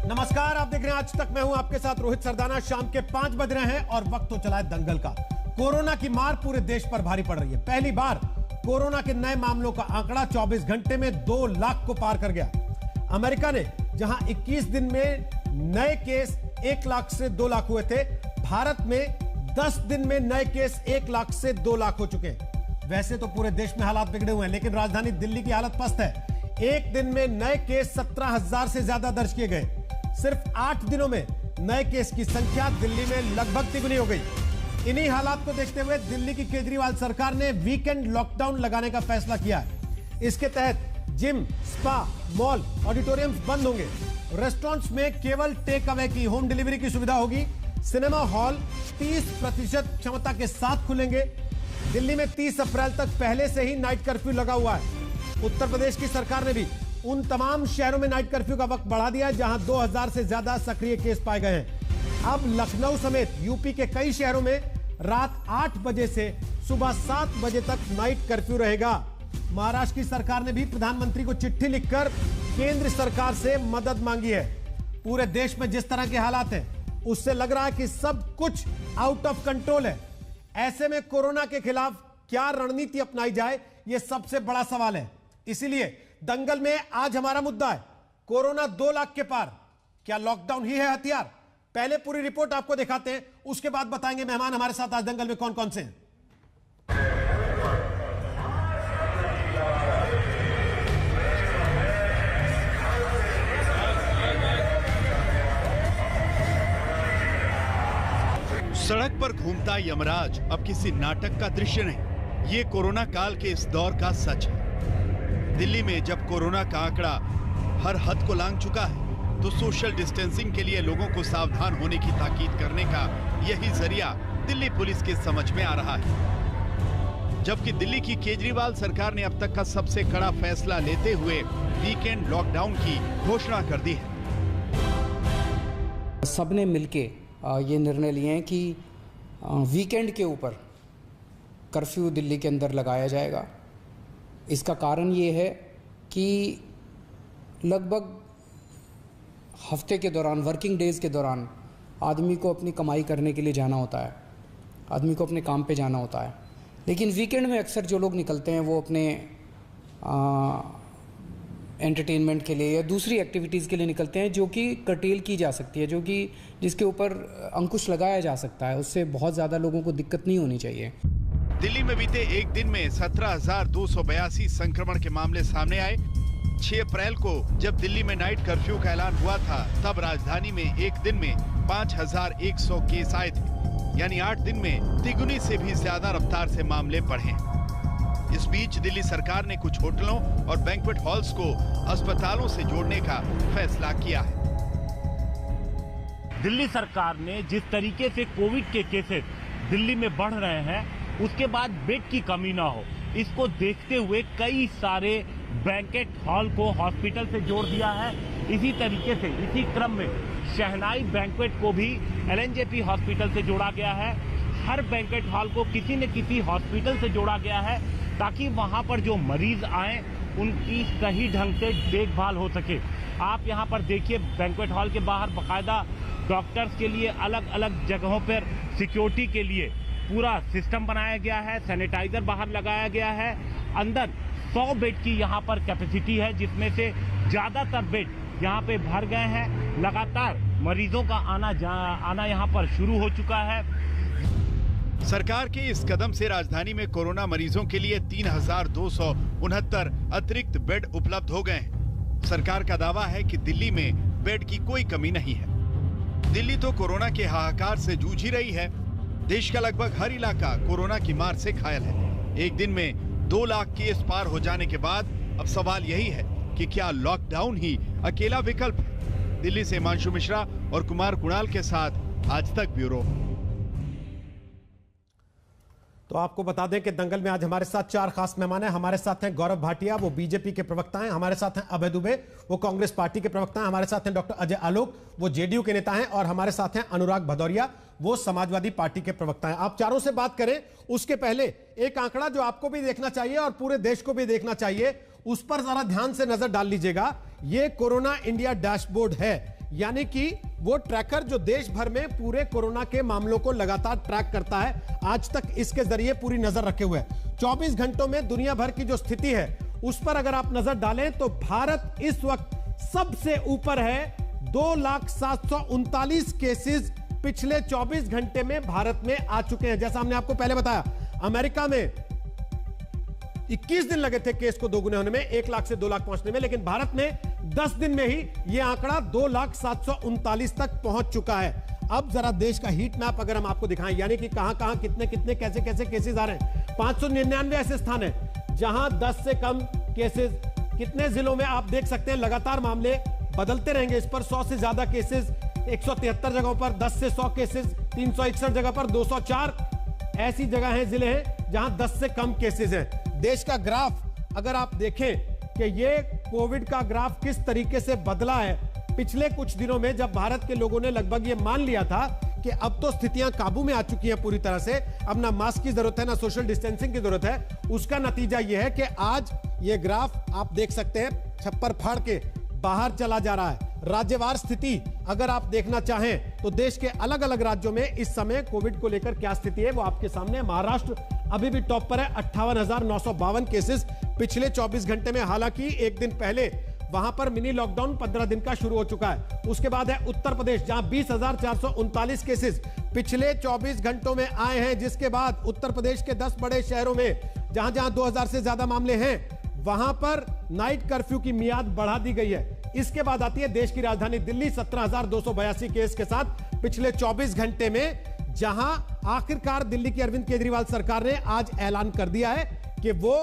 नमस्कार, आप देख रहे हैं आज तक। मैं हूं आपके साथ रोहित सरदाना। शाम के 5 बज रहे हैं और वक्त हो चला है दंगल का। कोरोना की मार पूरे देश पर भारी पड़ रही है। पहली बार कोरोना के नए मामलों का आंकड़ा 24 घंटे में 2 लाख को पार कर गया। अमेरिका ने जहां 21 दिन में नए केस 1 लाख से 2 लाख हुए थे, भारत में 10 दिन में नए केस 1 लाख से 2 लाख हो चुके हैं। वैसे तो पूरे देश में हालात बिगड़े हुए हैं, लेकिन राजधानी दिल्ली की हालत पस्त है। एक दिन में नए केस 17,000 से ज्यादा दर्ज किए गए। सिर्फ 8 दिनों में नए केस की संख्या दिल्ली में लगभग तिगुनी हो गई। इन्हीं हालात को देखते हुए दिल्ली की केजरीवाल सरकार ने वीकेंड लॉकडाउन लगाने का फैसला किया है। इसके तहत जिम, स्पा, मॉल, ऑडिटोरियम्स बंद होंगे। रेस्टोरेंट्स में केवल टेक अवे की, होम डिलीवरी की सुविधा होगी। सिनेमा हॉल 30% क्षमता के साथ खुलेंगे। दिल्ली में 30 अप्रैल तक पहले से ही नाइट कर्फ्यू लगा हुआ है। उत्तर प्रदेश की सरकार ने भी उन तमाम शहरों में नाइट कर्फ्यू का वक्त बढ़ा दिया है जहां 2000 से ज्यादा सक्रिय केस पाए गए हैं। अब लखनऊ समेत यूपी के कई शहरों में रात 8 बजे से सुबह 7 बजे तक नाइट कर्फ्यू रहेगा। महाराष्ट्र की सरकार ने भी प्रधानमंत्री को चिट्ठी लिखकर केंद्र सरकार से मदद मांगी है। पूरे देश में जिस तरह के हालात हैं, उससे लग रहा है कि सब कुछ आउट ऑफ कंट्रोल है। ऐसे में कोरोना के खिलाफ क्या रणनीति अपनाई जाए, यह सबसे बड़ा सवाल है। इसीलिए दंगल में आज हमारा मुद्दा है कोरोना 2 लाख के पार। क्या लॉकडाउन ही है हथियार? पहले पूरी रिपोर्ट आपको दिखाते हैं, उसके बाद बताएंगे मेहमान हमारे साथ आज दंगल में कौन कौन से हैं। सड़क पर घूमता यमराज अब किसी नाटक का दृश्य नहीं, ये कोरोना काल के इस दौर का सच है। दिल्ली में जब कोरोना का आंकड़ा हर हद को लांघ चुका है, तो सोशल डिस्टेंसिंग के लिए लोगों को सावधान होने की ताकीद करने का यही जरिया दिल्ली पुलिस के समझ में आ रहा है। जबकि दिल्ली की केजरीवाल सरकार ने अब तक का सबसे कड़ा फैसला लेते हुए वीकेंड लॉकडाउन की घोषणा कर दी है। सबने मिलके ये निर्णय लिए हैं कि वीकेंड के ऊपर कर्फ्यू दिल्ली के अंदर लगाया जाएगा। इसका कारण ये है कि लगभग हफ्ते के दौरान, वर्किंग डेज़ के दौरान आदमी को अपनी कमाई करने के लिए जाना होता है, आदमी को अपने काम पे जाना होता है। लेकिन वीकेंड में अक्सर जो लोग निकलते हैं वो अपने एंटरटेनमेंट के लिए या दूसरी एक्टिविटीज़ के लिए निकलते हैं, जो कि कर्टेल की जा सकती है, जिसके ऊपर अंकुश लगाया जा सकता है। उससे बहुत ज़्यादा लोगों को दिक्कत नहीं होनी चाहिए। दिल्ली में बीते एक दिन में 17,282 संक्रमण के मामले सामने आए। 6 अप्रैल को जब दिल्ली में नाइट कर्फ्यू का ऐलान हुआ था, तब राजधानी में एक दिन में 5,100 केस आए थे, यानी 8 दिन में तिगुनी से भी ज्यादा रफ्तार से मामले बढ़े। इस बीच दिल्ली सरकार ने कुछ होटलों और बैंक्वेट हॉल्स को अस्पतालों से जोड़ने का फैसला किया है। दिल्ली सरकार ने जिस तरीके से कोविड के केसेस दिल्ली में बढ़ रहे हैं, उसके बाद बेड की कमी ना हो, इसको देखते हुए कई सारे बैंकेट हॉल को हॉस्पिटल से जोड़ दिया है। इसी तरीके से इसी क्रम में शहनाई बैंक्वेट को भी एलएनजेपी हॉस्पिटल से जोड़ा गया है। हर बैंक्वेट हॉल को किसी न किसी हॉस्पिटल से जोड़ा गया है, ताकि वहां पर जो मरीज आए उनकी सही ढंग से देखभाल हो सके। आप यहां पर देखिए, बैंक्वेट हॉल के बाहर बाकायदा डॉक्टर्स के लिए अलग अलग जगहों पर सिक्योरिटी के लिए पूरा सिस्टम बनाया गया है। सैनिटाइजर बाहर लगाया गया है। अंदर 100 बेड की यहाँ पर कैपेसिटी है, जिसमें से ज़्यादातर बेड यहाँ पे भर गए हैं। लगातार मरीजों का आना यहाँ पर शुरू हो चुका है। सरकार के इस कदम से राजधानी में कोरोना मरीजों के लिए 3,269 अतिरिक्त बेड उपलब्ध हो गए हैं। सरकार का दावा है कि दिल्ली में बेड की कोई कमी नहीं है। दिल्ली तो कोरोना के हाहाकार से जूझ ही रही है। देश का लगभग हर इलाका कोरोना की मार से घायल है। एक दिन में 2 लाख केस पार हो जाने के बाद अब सवाल यही है कि क्या लॉकडाउन ही अकेला विकल्प है। दिल्ली से हिमांशु मिश्रा और कुमार कुणाल के साथ आज तक ब्यूरो। तो आपको बता दें कि दंगल में आज हमारे साथ 4 खास मेहमान हैं। हमारे साथ हैं गौरव भाटिया, वो बीजेपी के प्रवक्ता हैं। हमारे साथ हैं अभय दुबे, वो कांग्रेस पार्टी के प्रवक्ता हैं। हमारे साथ हैं डॉक्टर अजय आलोक, वो जेडीयू के नेता हैं। और हमारे साथ हैं अनुराग भदौरिया, वो समाजवादी पार्टी के प्रवक्ता हैं। आप चारों से बात करें उसके पहले एक आंकड़ा जो आपको भी देखना चाहिए और पूरे देश को भी देखना चाहिए, उस पर जरा ध्यान से नजर डाल लीजिएगा। ये कोरोना इंडिया डैशबोर्ड है। यानी कि वो ट्रैकर जो देश भर में पूरे कोरोना के मामलों को लगातार ट्रैक करता है, आज तक इसके जरिए पूरी नजर रखे हुए है। 24 घंटों में दुनिया भर की जो स्थिति है उस पर अगर आप नजर डालें तो भारत इस वक्त सबसे ऊपर है। 2,0739 केसेस पिछले 24 घंटे में भारत में आ चुके हैं। जैसा हमने आपको पहले बताया, अमेरिका में 21 दिन लगे थे केस को दोगुने होने में, 1 लाख से 2 लाख पहुंचने में, लेकिन भारत में 10 दिन में ही यह आंकड़ा 2,0739 तक पहुंच चुका है। अब जरा देश का हीट मैप अगर हम आपको दिखाएं, यानी कि कहां-कहां कितने कैसे केसेस आ रहे हैं। 599 ऐसे स्थान हैं जहां 10 से कम केसेस, कितने जिलों में आप देख सकते हैं लगातार मामले बदलते रहेंगे। इस पर 100 से ज्यादा केसेस 173 जगहों पर, 10 से 100 केसेस 361 जगह पर, 204 ऐसी जगह हैं, जिले हैं जहां 10 से कम केसेस हैं। देश का ग्राफ अगर आप देखें कि ये कोविड का ग्राफ किस तरीके से बदला है पिछले कुछ दिनों में, जब भारत के लोगों ने लगभग ये मान लिया था कि अब तो स्थितियां काबू में आ चुकी हैं पूरी तरह से, अब ना मास्क की जरूरत है ना सोशल डिस्टेंसिंग की जरूरत है, उसका नतीजा यह है कि आज ये ग्राफ आप देख सकते हैं छप्पर फाड़ के बाहर चला जा रहा है। राज्यवार स्थिति अगर आप देखना चाहें तो देश के अलग अलग राज्यों में इस समय कोविड को लेकर क्या स्थिति है वो आपके सामने। महाराष्ट्र अभी भी टॉप पर है, 58,952 केसेस पिछले 24 घंटे में। हालांकि एक दिन पहले वहां पर मिनी लॉकडाउन 15 दिन का शुरू हो चुका है। उसके बाद है उत्तर प्रदेश, जहां 20,439 केसेस पिछले 24 घंटों में आए हैं, जिसके बाद उत्तर प्रदेश के 10 बड़े शहरों में जहां जहां 2,000 से ज्यादा मामले हैं वहां पर नाइट कर्फ्यू की मियाद बढ़ा दी गई है। इसके बाद आती है देश की राजधानी दिल्ली, 17,282 केस के साथ पिछले 24 घंटे में, जहां आखिरकार दिल्ली की अरविंद केजरीवाल सरकार ने आज ऐलान कर दिया है कि वो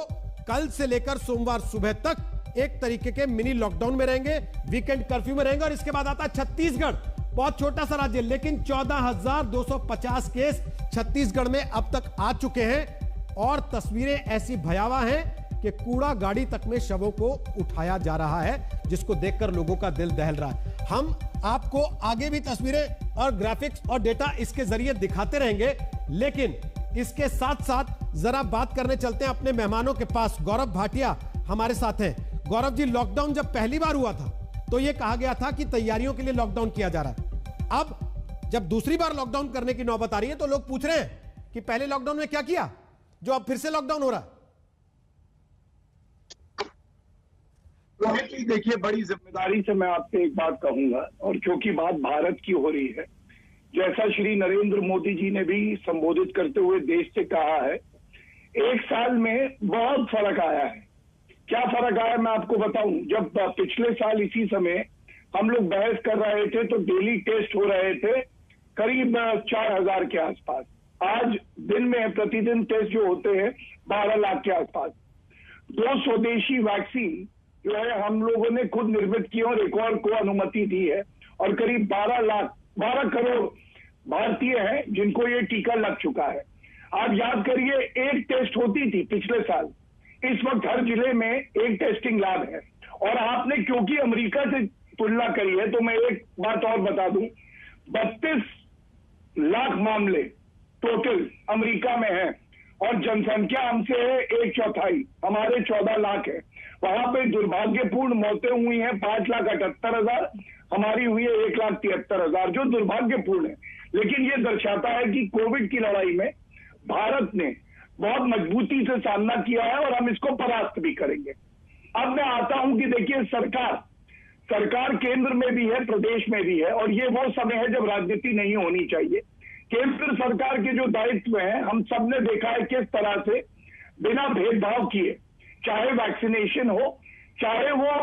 कल से लेकर सोमवार सुबह तक एक तरीके के मिनी लॉकडाउन में रहेंगे, वीकेंड कर्फ्यू में रहेंगे। और इसके बाद आता है छत्तीसगढ़, बहुत छोटा सा राज्य लेकिन 14,250 केस छत्तीसगढ़ में अब तक आ चुके हैं। और तस्वीरें ऐसी भयावह हैं कि कूड़ा गाड़ी तक में शवों को उठाया जा रहा है, जिसको देखकर लोगों का दिल दहल रहा है। हम आपको आगे भी तस्वीरें और ग्राफिक्स और डेटा इसके जरिए दिखाते रहेंगे, लेकिन इसके साथ साथ जरा बात करने चलते हैं अपने मेहमानों के पास। गौरव भाटिया हमारे साथ हैं। गौरव जी, लॉकडाउन जब पहली बार हुआ था तो यह कहा गया था कि तैयारियों के लिए लॉकडाउन किया जा रहा है। अब जब दूसरी बार लॉकडाउन करने की नौबत आ रही है तो लोग पूछ रहे हैं कि पहले लॉकडाउन में क्या किया जो अब फिर से लॉकडाउन हो रहा है। रोहित जी, देखिए, बड़ी जिम्मेदारी से मैं आपसे एक बात कहूंगा, और क्योंकि बात भारत की हो रही है, जैसा श्री नरेंद्र मोदी जी ने भी संबोधित करते हुए देश से कहा है, 1 साल में बहुत फर्क आया है। क्या फर्क आया मैं आपको बताऊं। जब पिछले साल इसी समय हम लोग बहस कर रहे थे तो डेली टेस्ट हो रहे थे करीब 4,000 के आसपास। आज दिन में प्रतिदिन टेस्ट जो होते हैं 12 लाख के आसपास। 2 स्वदेशी वैक्सीन जो है हम लोगों ने खुद निर्मित की और एक और को अनुमति दी है, और करीब 12 करोड़ भारतीय हैं जिनको ये टीका लग चुका है। आप याद करिए, एक टेस्ट होती थी पिछले साल, इस वक्त हर जिले में एक टेस्टिंग लैब है। और आपने क्योंकि अमेरिका से तुलना करी है तो मैं एक बात और बता दूं, 32 लाख मामले टोटल अमेरिका में है और जनसंख्या हमसे है 1/4, हमारे 14 लाख है। वहां पे दुर्भाग्यपूर्ण मौतें हुई हैं 5,78,000, हमारी हुई है 1,73,000, जो दुर्भाग्यपूर्ण है। लेकिन ये दर्शाता है कि कोविड की लड़ाई में भारत ने बहुत मजबूती से सामना किया है और हम इसको परास्त भी करेंगे। अब मैं आता हूं कि देखिए, सरकार केंद्र में भी है, प्रदेश में भी है, और ये वो समय है जब राजनीति नहीं होनी चाहिए। केंद्र सरकार के जो दायित्व हैं, हम सबने देखा है किस तरह से बिना भेदभाव किए, चाहे वैक्सीनेशन हो, चाहे वो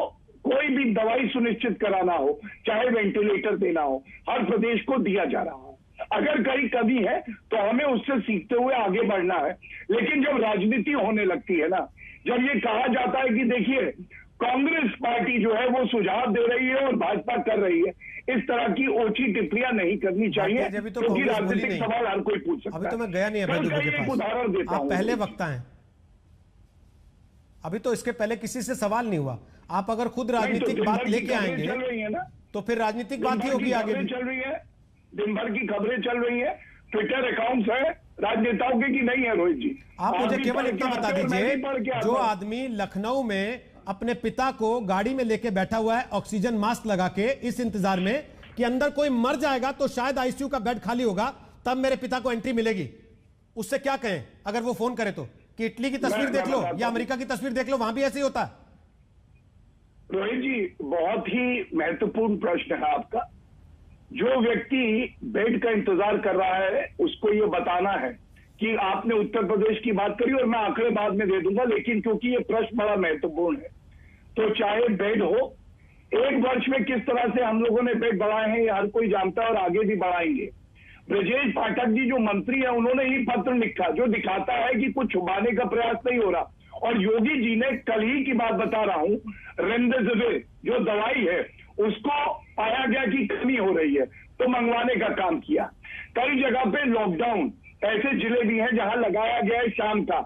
कोई भी दवाई सुनिश्चित कराना हो, चाहे वेंटिलेटर देना हो, हर प्रदेश को दिया जा रहा है। अगर कहीं कमी है तो हमें उससे सीखते हुए आगे बढ़ना है। लेकिन जब राजनीति होने लगती है ना, जब ये कहा जाता है कि देखिए कांग्रेस पार्टी जो है वो सुझाव दे रही है और भाजपा कर रही है, इस तरह की ओछी टिप्पणियां नहीं करनी चाहिए, क्योंकि राजनीतिक सवाल हर कोई पूछ सकता है। अभी तो मैं गया नहीं है, उदाहरण देता हूं। आप पहले वक्ता हैं, अभी तो इसके पहले किसी से सवाल नहीं हुआ। आप अगर खुद राजनीतिक बात लेके आएंगे तो फिर राजनीतिक बात ही होगी आगे भी। चल रही है, दिन भर की खबरें चल रही है, ट्विटर अकाउंट्स है राजनेताओं के कि नहीं है। रोहित जी, आप मुझे केवल इतना बता दीजिए, जो आदमी लखनऊ में अपने पिता को गाड़ी में लेके बैठा हुआ है ऑक्सीजन मास्क लगा के इस इंतजार में कि अंदर कोई मर जाएगा तो शायद आईसीयू का बेड खाली होगा, तब मेरे पिता को एंट्री मिलेगी। उससे क्या कहें अगर वो फोन करे तो, कि इटली की तस्वीर देख लो या अमेरिका की तस्वीर देख लो, वहां भी ऐसे ही होता है। रोहित जी, बहुत ही महत्वपूर्ण प्रश्न है आपका। जो व्यक्ति बेड का इंतजार कर रहा है उसको ये बताना है कि आपने उत्तर प्रदेश की बात करी और मैं आंकड़े बाद में दे दूंगा, लेकिन क्योंकि ये प्रश्न बड़ा महत्वपूर्ण है, तो चाहे बेड हो, एक वर्ष में किस तरह से हम लोगों ने बेड बढ़ाए हैं ये हर कोई जानता है और आगे भी बढ़ाएंगे। ब्रजेश पाठक जी जो मंत्री है उन्होंने ही पत्र लिखा जो दिखाता है कि कुछ छुपाने का प्रयास नहीं हो रहा। और योगी जी ने कल ही की बात बता रहा हूं, रेमडेसिविर जो दवाई है उसको पाया गया कि कमी हो रही है तो मंगवाने का काम किया। कई जगह पे लॉकडाउन, ऐसे जिले भी हैं जहां लगाया गया है शाम का।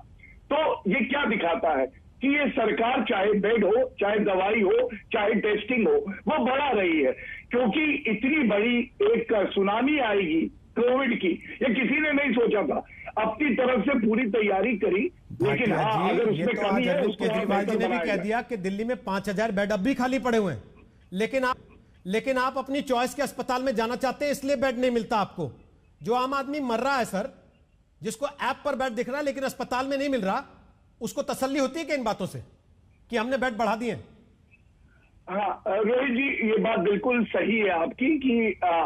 तो ये क्या दिखाता है कि ये सरकार चाहे बेड हो, चाहे दवाई हो, चाहे टेस्टिंग हो, वो बढ़ा रही है, क्योंकि इतनी बड़ी एक सुनामी आएगी कोविड की ये किसी ने नहीं सोचा था। अपनी तरफ से पूरी तैयारी करी, लेकिन हाँ, अगर उसमें कमी है उसको केजरीवाल जी ने भी कह दिया कि दिल्ली में 5000 बेड अब भी खाली पड़े हुए हैं, लेकिन आप अपनी चॉइस के अस्पताल में जाना चाहते हैं इसलिए बेड नहीं मिलता आपको। जो आम आदमी मर रहा है सर, जिसको ऐप पर बेड दिख रहा है लेकिन अस्पताल में नहीं मिल रहा, उसको तसल्ली होती है कि इन बातों से कि हमने बेड बढ़ा दिए? हाँ रोहित जी, ये बात बिल्कुल सही है आपकी कि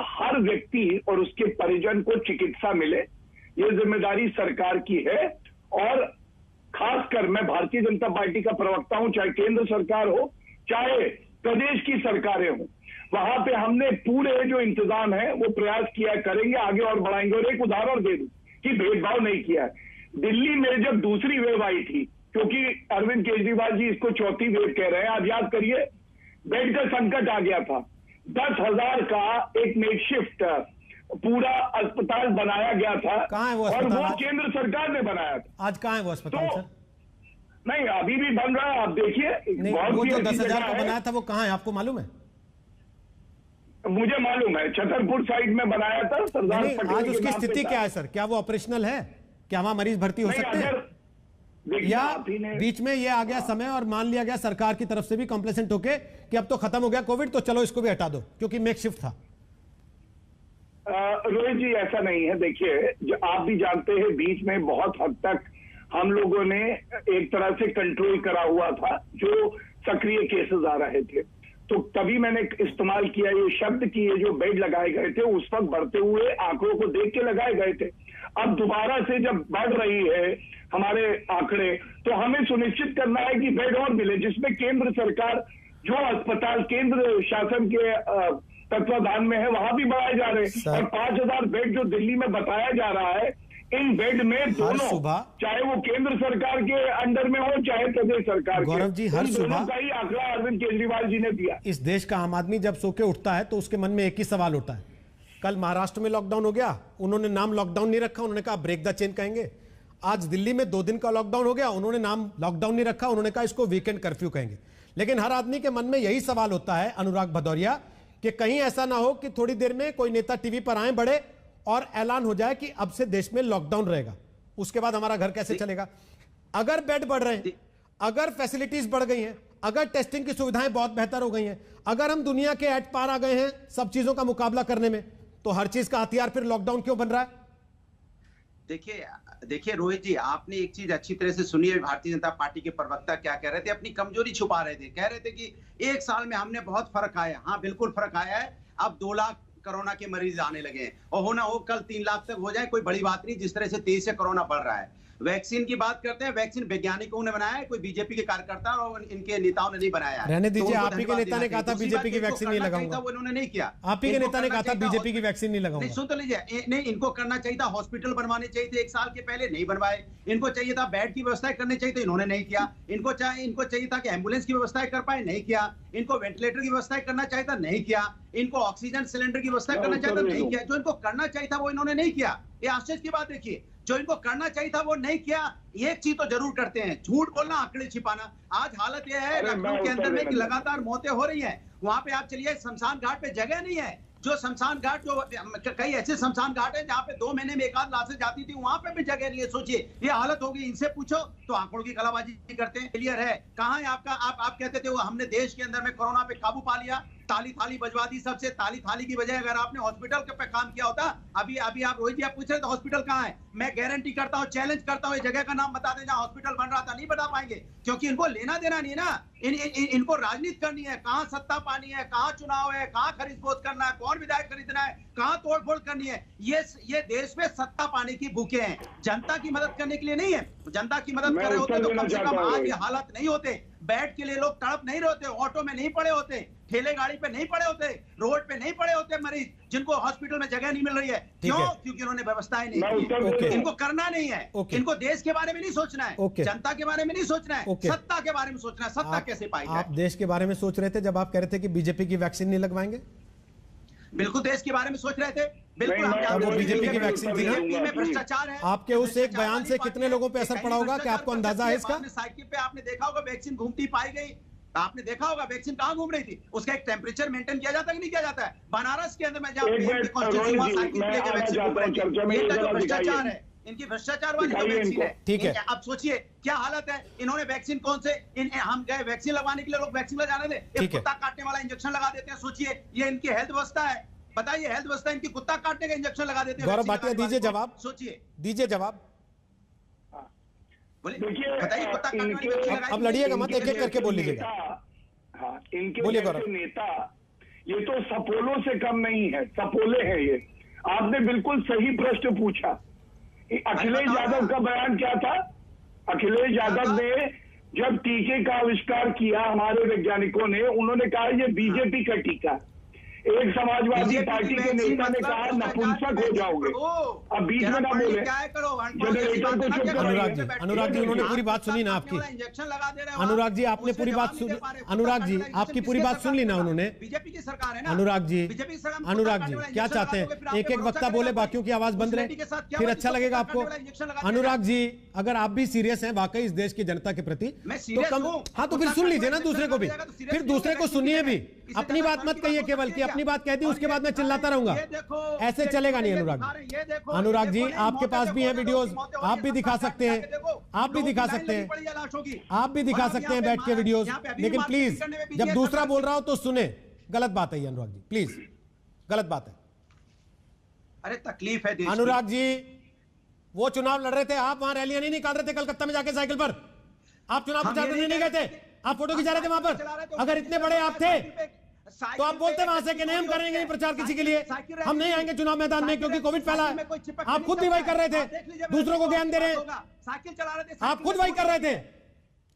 हर व्यक्ति और उसके परिजन को चिकित्सा मिले, ये जिम्मेदारी सरकार की है। और खासकर मैं भारतीय जनता पार्टी का प्रवक्ता हूं, चाहे केंद्र सरकार हो चाहे प्रदेश की सरकारें हो, वहां पे हमने पूरे जो इंतजाम है वो प्रयास किया करेंगे, आगे और बढ़ाएंगे। और एक उदाहरण दे दूं कि भेदभाव नहीं किया है। दिल्ली में जब दूसरी वेव आई थी, क्योंकि अरविंद केजरीवाल जी इसको चौथी वेव कह रहे हैं, आप याद करिए, बेड का संकट आ गया था। 10,000 का एक मेकशिफ्ट पूरा अस्पताल बनाया गया था। कहां है वो अस्पताल? अस्पताल? और वो केंद्र सरकार ने बनाया था। आज कहां है वो अस्पताल सर? नहीं, अभी भी बन रहा है, आप देखिए। वो जो 10,000 का बनाया था वो कहां है, आपको मालूम है? मुझे मालूम है, छतरपुर साइड में बनाया था सरदार पटेल। आज उसकी स्थिति क्या है सर? क्या वो ऑपरेशनल है? क्या वहां मरीज भर्ती हो सकते हैं? या बीच में ये आ गया समय और मान लिया गया सरकार की तरफ से भी कॉम्प्लेसेंट होके कि अब तो खत्म हो गया कोविड, तो चलो इसको भी हटा दो क्योंकि मेकशिफ्ट था? रोहित जी, ऐसा नहीं है। देखिए, आप भी जानते हैं बीच में बहुत हद तक हम लोगों ने एक तरह से कंट्रोल करा हुआ था जो सक्रिय केसेस आ रहे थे, तो तभी मैंने इस्तेमाल किया ये शब्द कि ये जो बेड लगाए गए थे उस वक्त बढ़ते हुए आंकड़ों को देख के लगाए गए थे। अब दोबारा से जब बढ़ रही है हमारे आंकड़े, तो हमें सुनिश्चित करना है कि बेड और मिले, जिसमें केंद्र सरकार जो अस्पताल केंद्र शासन के तत्वाधान में है वहां भी बढ़ाए जा रहे हैं। और 5,000 बेड जो दिल्ली में बताया जा रहा है, इन बेड में दोनों, चाहे वो केंद्र सरकार के अंडर में हो चाहे प्रदेश सरकार के, गौरव जी, हर सुबह का ही आंकड़ा अरविंद केजरीवाल जी ने दिया। इस देश का आम आदमी जब सो के उठता है तो उसके मन में एक ही सवाल होता है। कल महाराष्ट्र में लॉकडाउन हो गया, उन्होंने नाम लॉकडाउन नहीं रखा, उन्होंने कहा ब्रेक द चेन कहेंगे। आज दिल्ली में 2 दिन का लॉकडाउन हो गया, उन्होंने नाम लॉकडाउन नहीं रखा, उन्होंने कहा इसको वीकेंड कर्फ्यू कहेंगे। लेकिन हर आदमी के मन में यही सवाल होता है, अनुराग भदौरिया, कि कहीं ऐसा ना हो कि थोड़ी देर में कोई नेता टीवी पर आए बड़े और ऐलान हो जाए कि अब से देश में लॉकडाउन रहेगा, उसके बाद हमारा घर कैसे चलेगा? अगर बेड बढ़ रहे हैं, अगर फैसिलिटीज बढ़ गई हैं, अगर टेस्टिंग की सुविधाएं बहुत बेहतर हो गई हैं, अगर हम दुनिया के एट पार आ गए हैं सब चीजों का मुकाबला करने में, तो हर चीज का हथियार फिर लॉकडाउन क्यों बन रहा है? देखिए रोहित जी, आपने एक चीज अच्छी तरह से सुनी है। भारतीय जनता पार्टी के प्रवक्ता क्या कह रहे थे? अपनी कमजोरी छुपा रहे थे। कह रहे थे कि 1 साल में हमने बहुत फर्क आया। हाँ, बिल्कुल फर्क आया है। अब 2 लाख कोरोना के मरीज आने लगे हैं और होना हो कल 3 लाख तक हो जाए, कोई बड़ी बात नहीं। जिस तरह से तेजी से कोरोना बढ़ रहा है, वैक्सीन की बात करते हैं, वैक्सीन वैज्ञानिकों ने बनाया है, कोई बीजेपी के कार्यकर्ता और इनके नेताओं ने नहीं बनाया। रहने दीजिए, आप ही के नेता ने कहा था बीजेपी की वैक्सीन नहीं लगाऊंगा, वो इन्होंने नहीं किया। आप ही के नेता ने कहा था बीजेपी की वैक्सीन नहीं लगाऊंगा। सुन तो लीजिए, नहीं, इनको करना चाहिए था, हॉस्पिटल बनवाने चाहिए थे 1 साल के पहले, नहीं बनवाए। इनको चाहिए था बेड की व्यवस्था करनी चाहिए थी, इन्होंने नहीं किया। इनको चाहिए था कि एम्बुलेंस की व्यवस्था कर पाए, नहीं किया। इनको वेंटिलेटर की व्यवस्था करना चाहिए था, नहीं किया। इनको ऑक्सीजन सिलेंडर की व्यवस्था करना चाहिए था, नहीं किया। जो इनको करना चाहिए था वो इन्होंने नहीं किया। ये आश्चर्य की बात देखिए, जो इनको करना चाहिए था वो नहीं किया। एक चीज तो जरूर करते हैं, झूठ बोलना, आंकड़े छिपाना। आज हालत यह है लखनऊ के अंदर में कि लगातार मौतें हो रही हैं। वहां पे आप चलिए, शमशान घाट पे जगह नहीं है। जो शमशान घाट, जो कई ऐसे शमशान घाट है जहाँ पे 2 महीने में 1 आध लाशें जाती थी, वहां पे भी जगह नहीं है। सोचिए ये हालत होगी। इनसे पूछो तो आंकड़ों की कलाबाजी करते हैं। क्लियर है, कहाँ है आपका? आप कहते थे वो हमने देश के अंदर में कोरोना पे काबू पा लिया। ताली थाली बजवा दी सबसे। ताली थाली की बजाय अगर आपने हॉस्पिटल के पे काम किया होता, अभी आप रोहित जी आप पूछ रहे थे हॉस्पिटल कहाँ है, मैं गारंटी करता हूँ, चैलेंज करता हूँ, ये जगह का नाम बता दें जहाँ हॉस्पिटल बन रहा था। नहीं बता पाएंगे क्योंकि इनको लेना देना नहीं है ना। इनको राजनीति करनी है, कहाँ सत्ता पानी है, कहाँ चुनाव है, कहाँ खरीद फोद करना है, कौन विधायक खरीदना है, कहाँ तोड़फोड़ करनी है। ये देश में सत्ता पाने की भूखे हैं, जनता की मदद करने के लिए नहीं है। जनता की मदद कर रहे होते तो कम से कम आज ये हालत नहीं होते। बेड के लिए लोग तड़प नहीं रहे होते, ऑटो में नहीं पड़े होते, ठेले गाड़ी पे नहीं पड़े होते, रोड पे नहीं पड़े होते मरीज जिनको हॉस्पिटल में जगह नहीं मिल रही है। क्यों? क्योंकि उन्होंने व्यवस्थाएं नहीं की। इनको करना नहीं है, इनको देश के बारे में नहीं सोचना है, जनता के बारे में नहीं सोचना है, सत्ता के बारे में सोचना है। सत्ता कैसे पाई जाए? आप देश के बारे में सोच रहे थे जब आप कह रहे थे कि बीजेपी की वैक्सीन नहीं लगवाएंगे। बिल्कुल देश के बारे में सोच रहे थे, बिल्कुल। वो बीजेपी की वैक्सीन थी में भ्रष्टाचार है। आपके उस एक बयान से कितने लोगों पे असर पड़ा होगा, क्या आपको अंदाजा है इसका? साइकिल पे आपने देखा होगा वैक्सीन घूमती पाई गई, आपने देखा होगा वैक्सीन कहां घूम रही थी, उसका एक टेम्परेचर मेंटेन किया जाता है कि नहीं किया जाता है? बनारस के अंदर में जहां भ्रष्टाचार है, इनकी भ्रष्टाचार वाली वैक्सीन है। ठीक है, अब सोचिए क्या हालत है। इन्होंने वैक्सीन कौन से हम गए वैक्सीन लगवाने के लिए, लोग वैक्सीन लगाने दे, एक कुत्ता काटने वाला इंजेक्शन लगा देते हैं। सोचिए ये इनकी हेल्थ व्यवस्था है, बताइए हेल्थ व्यवस्था इनकी कुत्ता काटने का इंजेक्शन लगा देते हैं। गौरव भाटिया दीजिए जवाब, सोचिए, दीजिए जवाब, बताइए कुत्ता काटने वाली। अब लड़िएगा मत, एक एक करके बोल लीजिएगा। हाँ, इनके बोलिए गौरव। नेता ये तो सपोलों से कम नहीं है, सपोले हैं ये। आपने बिल्कुल सही प्रश्न पूछा। अखिलेश यादव का बयान क्या था? अखिलेश यादव ने जब टीके का आविष्कार किया, हमारे वैज्ञानिकों ने, उन्होंने कहा ये बीजेपी का टीका। एक समाजवादी पार्टी के नेता ने कहा नपुंसक हो जाओगे। अब बीच में ना बोले। अनुराग जी उन्होंने पूरी बात सुनी ना आपकी। अनुराग जी आपने पूरी बात सुनी, अनुराग जी आपकी पूरी बात सुन ली ना उन्होंने। बीजेपी की सरकार है ना। अनुराग जी क्या चाहते हैं? एक एक वक्ता बोले, बाकियों की आवाज बंद रहे, फिर अच्छा लगेगा आपको? अनुराग जी अगर आप भी सीरियस हैं वाकई इस देश की जनता के प्रति तो कम, हाँ तो फिर सुन लीजिए ना दूसरे को भी, फिर दूसरे को सुनिए भी। अपनी बात मत कहिए केवल कि अपनी बात कह दी उसके बाद मैं चिल्लाता रहूंगा, ऐसे चलेगा नहीं। अनुराग जी आपके पास भी है वीडियोस, आप भी दिखा सकते हैं, आप भी दिखा सकते हैं, आप भी दिखा सकते हैं बैठ के वीडियोस, लेकिन प्लीज जब दूसरा बोल रहा हो तो सुने। गलत बात है ये अनुराग जी, प्लीज गलत बात है। अरे तकलीफ है देश की। अनुराग जी वो चुनाव लड़ रहे थे, आप वहां रैलियां नहीं निकाल रहे थे कलकत्ता में जाके साइकिल पर, आप चुनाव प्रचार करने नहीं गए थे, आप फोटो खिंचा रहे थे वहां पर। अगर इतने बड़े आप थे तो आप बोलते वहां से कि नहीं हम करेंगे नहीं प्रचार किसी के लिए, हम नहीं आएंगे चुनाव मैदान में क्योंकि कोविड फैला है। आप खुद भी वही कर रहे थे, दूसरों को ज्ञान दे रहे हैं, आप खुद वही कर रहे थे।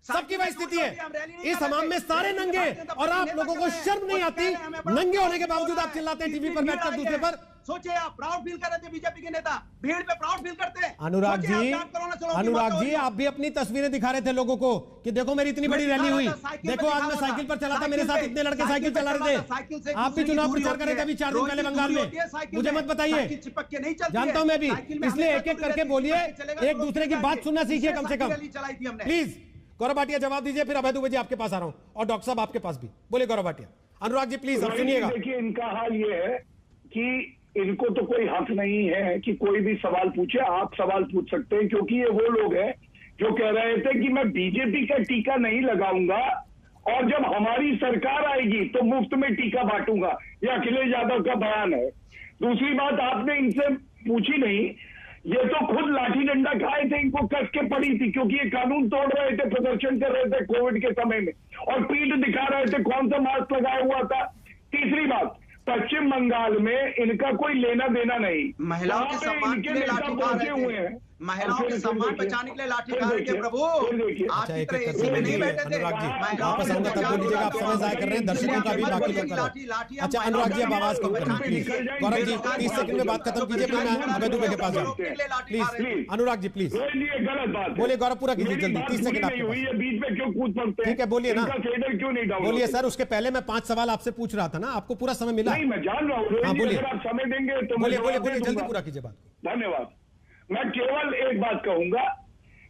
सबकी वही स्थिति है इस हमाम में, सारे नंगे, और आप लोगों को शर्म नहीं आती? नंगे होने के बावजूद आप चिल्लाते हैं टीवी पर बैठकर दूसरे पर। सोचिए आप प्राउड फील कर रहे थे, बीजेपी के नेता भीड़ पे प्राउड फील करते हैं। अनुराग जी आप भी अपनी तस्वीरें दिखा रहे थे लोगों को कि देखो मेरी इतनी बड़ी रैली हुई, देखो आज मैं साइकिल पर चला था, मेरे साथ इतने लड़के साइकिल चला रहे थे। आप भी चुनाव प्रचार कर रहे थे अभी 4 दिन पहले बंगाल में, मुझे मत बताइए, जानता हूं मैं भी, इसलिए एक एक करके बोलिए, एक दूसरे की बात सुनना सीखिए कम से कम प्लीज। गौरव भाटिया जवाब दीजिए, फिर अभय दुबे जी आपके पास आ रहा हूं, और डॉक्टर साहब आपके पास भी। बोलिए गौरव भाटिया। अनुराग जी प्लीज अब सुनिएगा। देखिए इनका हाल ये है कि इनको तो कोई हक नहीं है कि कोई भी सवाल पूछे। आप सवाल पूछ सकते हैं क्योंकि ये वो लोग हैं जो कह रहे थे कि मैं बीजेपी का टीका नहीं लगाऊंगा और जब हमारी सरकार आएगी तो मुफ्त में टीका बांटूंगा। ये अखिलेश यादव का बयान है। दूसरी बात आपने इनसे पूछी नहीं, ये तो खुद लाठी डंडा खाए थे, इनको कस के पड़ी थी क्योंकि ये कानून तोड़ रहे थे, प्रदर्शन कर रहे थे कोविड के समय में, और पीठ दिखा रहे थे कौन सा मास्क लगाया हुआ था। तीसरी बात, पश्चिम बंगाल में इनका कोई लेना देना नहीं, महिलाओं के सम्मान के लिए लाठी पहुंचे हुए हैं, महिलाओं के सम्मान बचाने के लिए लाठी खा रहे थे प्रभु। अच्छा एक एक करके बोल लीजिए अनुराग जी, वापस आऊंगा तब बोल लीजिएगा, आप समय जाया कर रहे हैं, दर्शकों का भी बाकी लोग कर। अच्छा अनुराग जी अब आवाज कम करें प्लीज। गौरव जी 30 सेकंड में बात खत्म कीजिए, फिर मैं अभय दुबे के पास जाऊँ प्लीज। अनुराग जी प्लीज गलत बात बोलिए, गौरव पूरा कीजिए जल्दी, 30 सेकंड आपके पास। बीच में क्यों कूद पड़ते हैं? ठीक है बोलिए ना, क्यों नहीं डाउन? बोलिए सर, उसके पहले मैं 5 सवाल आपसे पूछ रहा था ना, आपको पूरा समय मिला? नहीं मैं जान रहा हूँ, हाँ बोलिए, आप समय देंगे तो बोलिए बोलिए बोलिए जल्दी पूरा कीजिए बात। धन्यवाद। मैं केवल एक बात कहूंगा,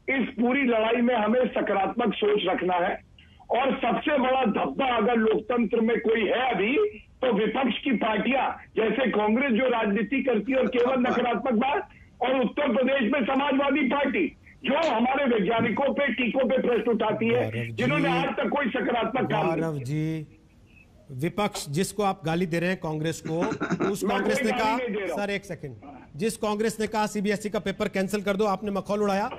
इस पूरी लड़ाई में हमें सकारात्मक सोच रखना है, और सबसे बड़ा धब्बा अगर लोकतंत्र में कोई है अभी तो विपक्ष की पार्टियां, जैसे कांग्रेस जो राजनीति करती है और केवल नकारात्मक बात, और उत्तर प्रदेश में समाजवादी पार्टी जो हमारे वैज्ञानिकों पे टीकों पे प्रश्न उठाती है, जिन्होंने आज तक कोई सकारात्मक काम नहीं। जी विपक्ष जिसको आप गाली दे रहे हैं कांग्रेस को, उस कांग्रेस ने कहा, सर एक सेकंड, जिस कांग्रेस ने कहा सीबीएसई का पेपर कैंसिल कर दो, आपने मखौल उड़ाया,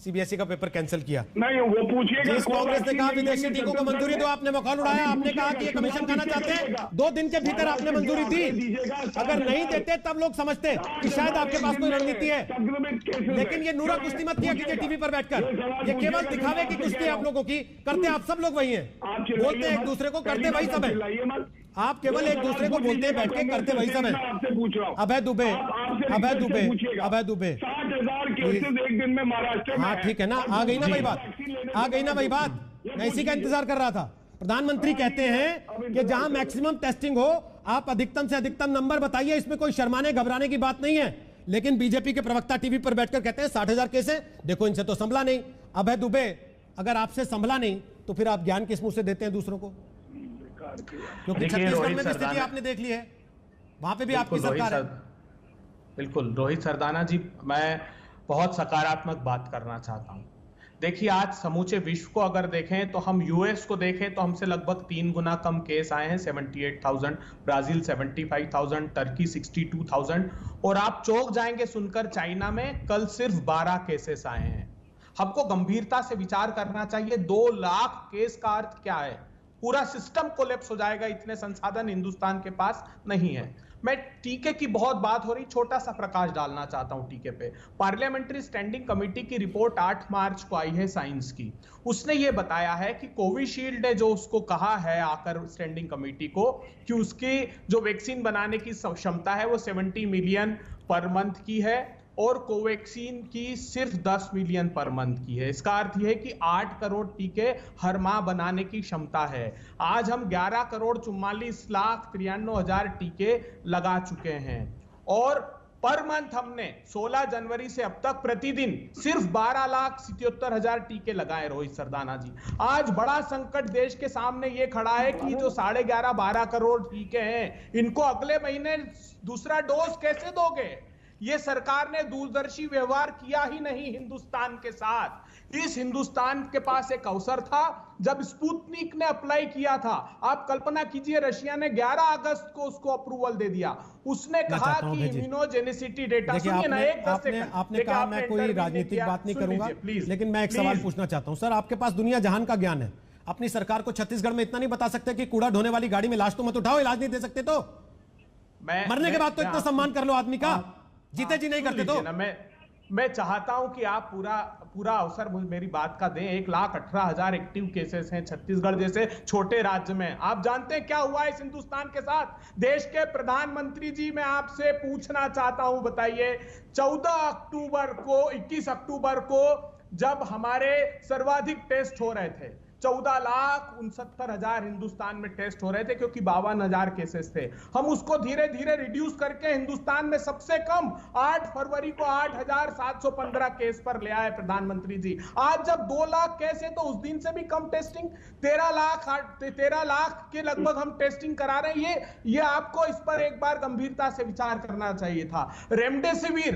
सीबीएसई का पेपर कैंसिल किया। नहीं, वो पूछिएगा। जिस कांग्रेस ने कहा विदेशी टीकों को मंजूरी दो, आपने मखौल उड़ाया, आपने कहा कि ये कमीशन खाना चाहते हैं, 2 दिन के भीतर आपने मंजूरी दी। अगर नहीं देते तब लोग समझते कि शायद आपके पास कोई रणनीति है, लेकिन ये नूरा कुश्ती मत किया कीजिए टीवी पर बैठकर, ये केवल दिखावे की कुश्ती है आप लोगों की, करते आप सब लोग वही हैं, बोलते हैं एक दूसरे को, करते वही सब है। आप केवल एक दूसरे को बोलते हैं, बैठ के करते वही सब है। अभय दुबे, अभय दुबे, अभय दुबे, 60,000 केसेस एक दिन में महाराष्ट्र में। हाँ ठीक है ना, आ गई ना वही बात, आ गई ना वही बात, मैं इसी का इंतजार कर रहा था। प्रधानमंत्री कहते हैं कि जहां मैक्सिमम टेस्टिंग हो आप अधिकतम से अधिकतम नंबर बताइए, इसमें कोई शर्माने घबराने की बात नहीं है। लेकिन बीजेपी के प्रवक्ता टीवी पर बैठकर कहते हैं 60,000 केस है, देखो इनसे तो संभला नहीं। अभय दुबे, अगर आपसे संभला नहीं तो फिर आप ज्ञान किस मुंह से देते हैं दूसरों को? क्योंकि छत्तीसगढ़ में भी स्थिति आपने देख ली है, वहां पे भी आपकी सरकार है। बिल्कुल रोहित सरदाना जी, मैं बहुत सकारात्मक बात करना चाहता हूं। देखिए, आज समूचे विश्व को अगर देखें तो हम यूएस को देखें तो हमसे लगभग 3 गुना कम केस आए हैं, 78,000, ब्राजील 75,000, टर्की 62,000, और आप चौंक जाएंगे सुनकर चाइना में कल सिर्फ 12 केसेस आए हैं। हमको गंभीरता से विचार करना चाहिए, 2 लाख केस का अर्थ क्या है? पूरा सिस्टम कोलैप्स हो जाएगा, इतने संसाधन हिंदुस्तान के पास नहीं है। मैं टीके की बहुत बात हो रही, छोटा सा प्रकाश डालना चाहता हूं टीके पे। पार्लियामेंट्री स्टैंडिंग कमेटी की रिपोर्ट 8 मार्च को आई है साइंस की, उसने ये बताया है कि कोविशील्ड ने जो उसको कहा है आकर स्टैंडिंग कमेटी को कि उसकी जो वैक्सीन बनाने की क्षमता है वो 70 मिलियन पर मंथ की है और कोवैक्सीन की सिर्फ 10 मिलियन पर मंथ की है। इसका अर्थ यह है कि 8 करोड़ टीके हर माह बनाने की क्षमता है। आज हम 11 करोड़ 44,93,000 टीके लगा चुके हैं और पर मंथ हमने 16 जनवरी से अब तक प्रतिदिन सिर्फ 12,77,000 टीके लगाए। रोहित सरदाना जी, आज बड़ा संकट देश के सामने ये खड़ा है कि जो 11.5-12 करोड़ टीके हैं, इनको अगले महीने दूसरा डोज कैसे दोगे? ये सरकार ने दूरदर्शी व्यवहार किया ही नहीं हिंदुस्तान के साथ। इस हिंदुस्तान के पास एक अवसर था जब स्पुतनिक ने अप्लाई किया था। आप कल्पना कीजिए, रशिया ने 11 अगस्त को उसको अप्रूवल दे दिया। उसने कहा कि इम्यूनोजेनिसिटी डेटा, सुनिए ना, आपने कहा मैं कोई राजनीतिक बात नहीं करूंगा, लेकिन मैं एक सवाल पूछना चाहता हूं। सर, आपके पास दुनिया जहान का ज्ञान है, अपनी सरकार को छत्तीसगढ़ में इतना नहीं बता सकते कि कूड़ा ढोने वाली गाड़ी में लाश तो मत उठाओ, इलाज नहीं दे सकते तो? मरने के बाद तो इतना सम्मान कर लो आदमी का, जीते जी नहीं करते तो? मैं चाहता हूं कि आप पूरा अवसर मेरी बात का दें। 1,18,000 एक्टिव केसेस हैं छत्तीसगढ़ जैसे छोटे राज्य में। आप जानते हैं क्या हुआ इस हिंदुस्तान के साथ? देश के प्रधानमंत्री जी, मैं आपसे पूछना चाहता हूं, बताइए, 21 अक्टूबर को जब हमारे सर्वाधिक टेस्ट हो रहे थे, 14,69,000 हिंदुस्तान में टेस्ट हो रहे थे क्योंकि 52,000 केसेस थे। हम उसको धीरे धीरे रिड्यूस करके हिंदुस्तान में सबसे कम 8 फरवरी को 8,715 केस पर ले आए प्रधानमंत्री जी। आज जब 2 लाख केस है तो उस दिन से भी कम टेस्टिंग, 13 लाख के लगभग हम टेस्टिंग करा रहे हैं। ये आपको इस पर एक बार गंभीरता से विचार करना चाहिए था। रेमडेसिविर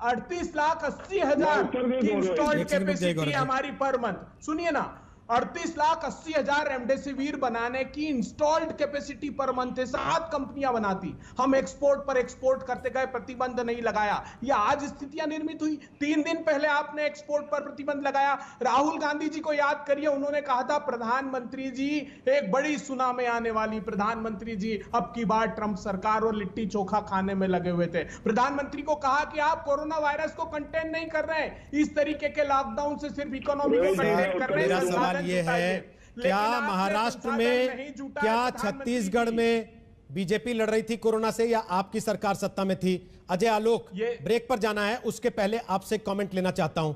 38,80,000 की इंस्टॉल्ड कैपेसिटी हमारी पर मंथ। सुनिए ना, 38,80,000 रेमडेसिविर बनाने की इंस्टॉल्ड कैपेसिटी पर मंथ है। 7 कंपनियां बनाती, हम एक्सपोर्ट पर एक्सपोर्ट करते गए, प्रतिबंध नहीं लगाया। ये आज स्थितियां निर्मित हुई। 3 दिन पहले आपने एक्सपोर्ट पर प्रतिबंध लगाया। राहुल गांधी जी को याद करिए, उन्होंने कहा था प्रधानमंत्री जी एक बड़ी सुनामी आने वाली। प्रधानमंत्री जी अब की बार ट्रंप सरकार और लिट्टी चोखा खाने में लगे हुए थे। प्रधानमंत्री को कहा कि आप कोरोना वायरस को कंटेन नहीं कर रहे, इस तरीके के लॉकडाउन से सिर्फ इकोनॉमी को कंटेन कर रहे हैं। ये है, क्या महाराष्ट्र में, क्या छत्तीसगढ़ में बीजेपी लड़ रही थी कोरोना से या आपकी सरकार सत्ता में थी? अजय आलोक, ब्रेक पर जाना है, उसके पहले आपसे कमेंट लेना चाहता हूं।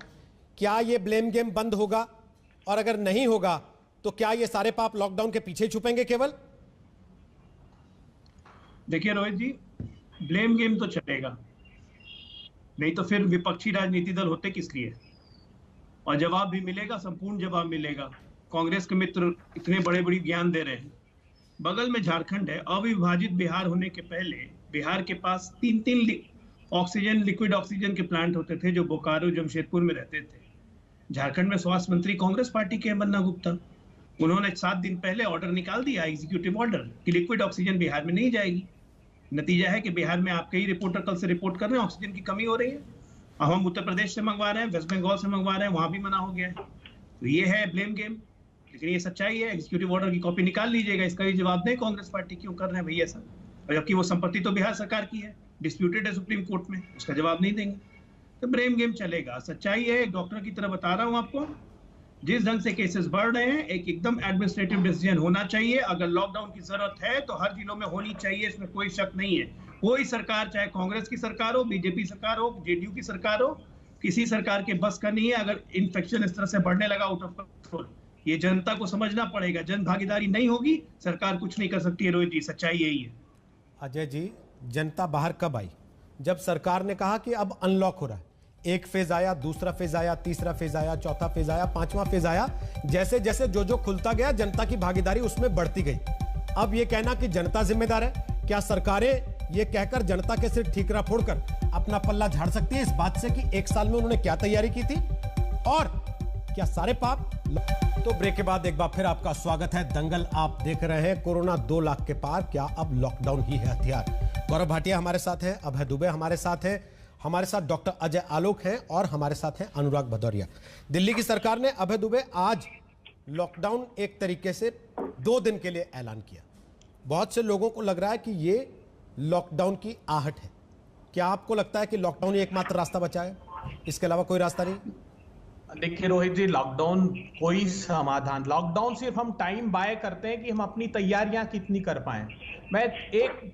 क्या ये ब्लेम गेम बंद होगा, और अगर नहीं होगा तो क्या ये सारे पाप लॉकडाउन के पीछे छुपेंगे केवल? देखिए रोहित जी, ब्लेम गेम तो चलेगा, नहीं तो फिर विपक्षी राजनीति दल होते किस लिए? और जवाब भी मिलेगा, संपूर्ण जवाब मिलेगा। कांग्रेस के मित्र इतने बड़े बड़ी ज्ञान दे रहे हैं। बगल में झारखंड है, अविभाजित बिहार होने के पहले बिहार के पास 3 लिक्विड ऑक्सीजन के प्लांट होते थे जो बोकारो, जमशेदपुर में रहते थे। झारखंड में स्वास्थ्य मंत्री कांग्रेस पार्टी के हैं, बन्ना गुप्ता। उन्होंने 7 दिन पहले ऑर्डर निकाल दिया, एग्जीक्यूटिव ऑर्डर, कि लिक्विड ऑक्सीजन बिहार में नहीं जाएगी। नतीजा है कि बिहार में आप कई रिपोर्टर कल से रिपोर्ट कर रहे हैं ऑक्सीजन की कमी हो रही है। अब हम उत्तर प्रदेश से मंगवा रहे हैं, वेस्ट बंगाल से मंगवा रहे हैं, वहां भी मना हो गया है। तो ये है ब्लेम गेम, लेकिन ये सच्चाई है। एग्जीक्यूटिव ऑर्डर की कॉपी निकाल लीजिएगा, इसका भी जवाब दें कांग्रेस पार्टी क्यों कर रहे हैं भैया ऐसा, और जबकि वो संपत्ति तो बिहार सरकार की है, डिस्प्यूटेड है सुप्रीम कोर्ट में, उसका जवाब नहीं देंगे तो ब्लेम गेम चलेगा। सच्चाई है, एक डॉक्टर की तरह बता रहा हूं आपको, जिस ढंग से केसेस बढ़ रहे हैं एक एकदम एडमिनिस्ट्रेटिव डिसीजन होना चाहिए। अगर लॉकडाउन की जरूरत है तो हर जिलों में होनी चाहिए, इसमें कोई शक नहीं है। कोई सरकार, चाहे कांग्रेस की सरकार हो, बीजेपी सरकार हो, जेडीयू की सरकार हो, किसी सरकार के बस का नहीं है अगर इन्फेक्शन इस तरह से बढ़ने लगा आउट ऑफ कंट्रोल। ये जनता को समझना पड़ेगा, जन भागीदारी नहीं होगी सरकार कुछ नहीं कर सकती है। रोहित जी, सच्चाई यही है। अजय जी, जनता बाहर कब आई? जब सरकार ने कहा कि अब अनलॉक हो रहा है, एक फेज आया, दूसरा फेज आया, तीसरा फेज आया, चौथा फेज आया, पांचवा फेज आया, जैसे जैसे जो खुलता गया जनता की भागीदारी उसमें बढ़ती गई। अब ये कहना कि जनता जिम्मेदार है, क्या सरकारें ये कहकर जनता के सिर ठीकरा फोड़कर अपना पल्ला झाड़ सकती है इस बात से कि एक साल में उन्होंने क्या तैयारी की थी और क्या सारे पाप? तो ब्रेक के बाद एक बार फिर आपका स्वागत है। दंगल आप देख रहे हैं। कोरोना 2 लाख के पार, क्या अब लॉकडाउन ही है हथियार? गौरव भाटिया हमारे साथ हैं, अभय दुबे हमारे साथ हैं, हमारे साथ डॉक्टर अजय आलोक हैं और हमारे साथ हैं अनुराग भदौरिया। दिल्ली की सरकार ने, अभय दुबे, आज लॉकडाउन एक तरीके से 2 दिन के लिए ऐलान किया। बहुत से लोगों को लग रहा है कि ये लॉकडाउन की आहट है। क्या आपको लगता है कि लॉकडाउन ही एकमात्र रास्ता बचा है, इसके अलावा कोई रास्ता नहीं? देखिए रोहित जी, लॉकडाउन कोई समाधान, लॉकडाउन सिर्फ हम टाइम बाय करते हैं कि हम अपनी तैयारियां कितनी कर पाए। मैं एक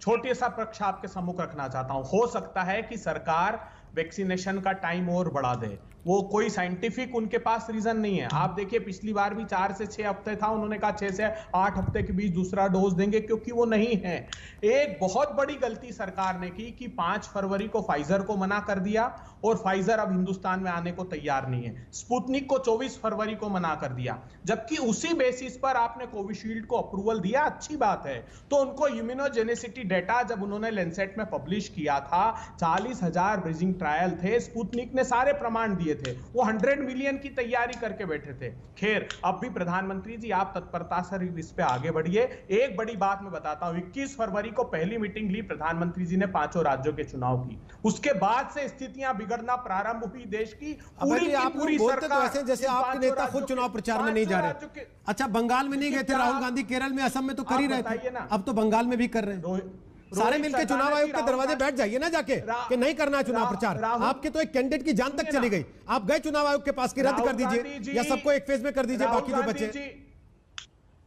छोटे सा पक्ष आपके सम्मुख रखना चाहता हूं। हो सकता है कि सरकार वैक्सीनेशन का टाइम और बढ़ा दे, वो कोई साइंटिफिक उनके पास रीजन नहीं है। आप देखिए पिछली बार भी 4 से 6 हफ्ते था, उन्होंने कहा 6 से 8 हफ्ते के बीच दूसरा डोज देंगे, क्योंकि वो नहीं है। एक बहुत बड़ी गलती सरकार ने की कि 5 फरवरी को फाइजर को मना कर दिया और फाइजर अब हिंदुस्तान में आने को तैयार नहीं है। स्पुतनिक को 24 फरवरी को मना कर दिया, जबकि उसी बेसिस पर आपने कोविशील्ड को अप्रूवल दिया, अच्छी बात है। तो उनको इम्यूनोजेनिसिटी डेटा जब उन्होंने लेंसेट में पब्लिश किया था, 40,000 ब्रिजिंग ट्रायल थे, स्पुतनिक ने सारे प्रमाण दिए थे, वो 100 मिलियन की तैयारी करके बैठे थे। खैर, अब भी प्रधानमंत्री जी आप तत्परता से इस पे आगे बढ़िए। एक बड़ी बात मैं बताता हूं, 21 फरवरी को पहली मीटिंग ली प्रधानमंत्री जी ने 5 राज्यों के चुनाव की। उसके बाद से स्थितियां बिगड़ना प्रारंभ हुई देश की। पूरी आप पूरी बोलते तो ऐसे जैसे आपके नेता खुद चुनाव प्रचार में नहीं जा रहे। अच्छा, बंगाल में नहीं गए थे राहुल गांधी, केरल में, असम में तो कर ही रहे थे, अब तो बंगाल में भी कर रहे हैं। सारे मिलकर चुनाव आयोग के दरवाजे बैठ जाइए ना जाके कि नहीं करना है चुनाव प्रचार। आपके तो एक कैंडिडेट की जान तक चली गई। आप गए चुनाव आयोग के पास कि रद्द कर दीजिए या सबको एक फेज में कर दीजिए, बाकी जो बचे।